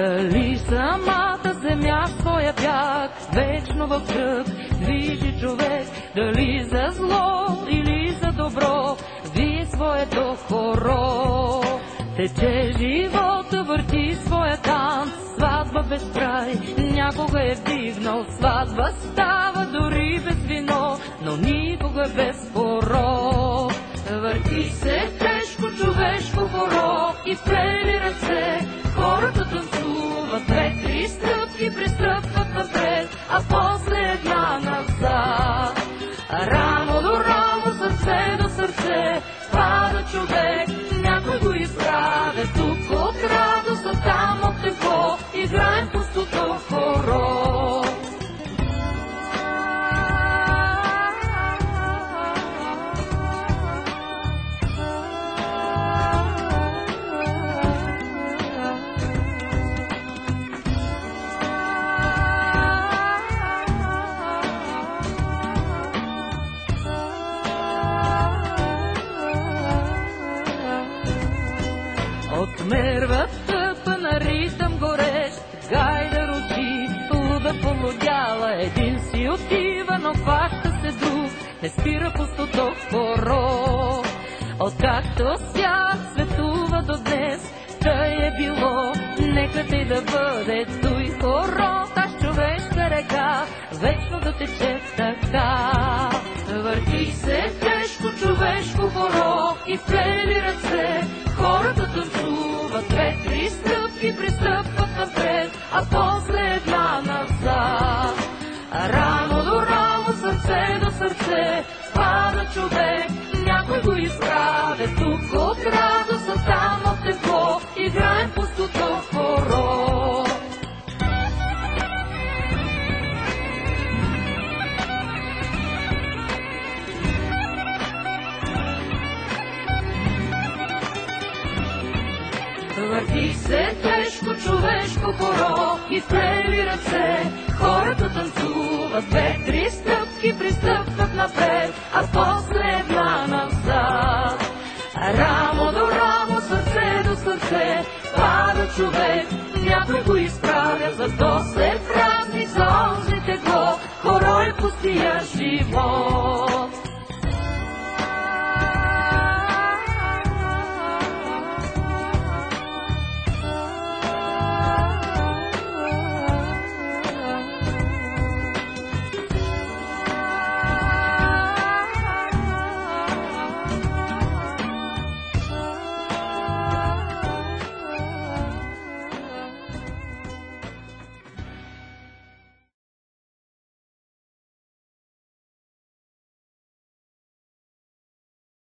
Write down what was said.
Дали самата земя своя бяг вечно в кръг движи човек, дали за зло или за добро вие своето хоро. Тече живота, върти своя танц, сватба без край, някога е вдигнал. Сватба става дори без вино, но никога без порок. Върти се тежко човешко хоро и в плели ръце хората танцуват. Две-три стъпки пристъпват напред, а после една назад. Рамо до рамо, сърце до сърце пада човек, някой го изправя. Тук от радост, а там от тепло играем пустото хоро. Отмерват стъпа на ритъм горещ, гайда руши, луда полудяла. Един си отива, но факта се друг, не спира пустото хоро. Откакто свят светува до днес, тъй е било, нека тъй да бъде. Той хоро, таш човешка река, вечно да тече така. Върти се тежко човешко хоро и в плели ръце хората танцуват. Две-три стъпки пристъпват напред, а после една назад. Рамо до рамо, сърце до сърце пада човек, някой го изправя. Тук от радост, а там от тепло играем пустото хоро. Върти се тежко човешко хоро и в плели ръце хората танцуват. Две-три стъпки пристъпват напред, а после една назад. Рамо до рамо, сърце до сърце пада човек, някой го изправя. Зато се празни за онзи тегло, хоро е пустия живот.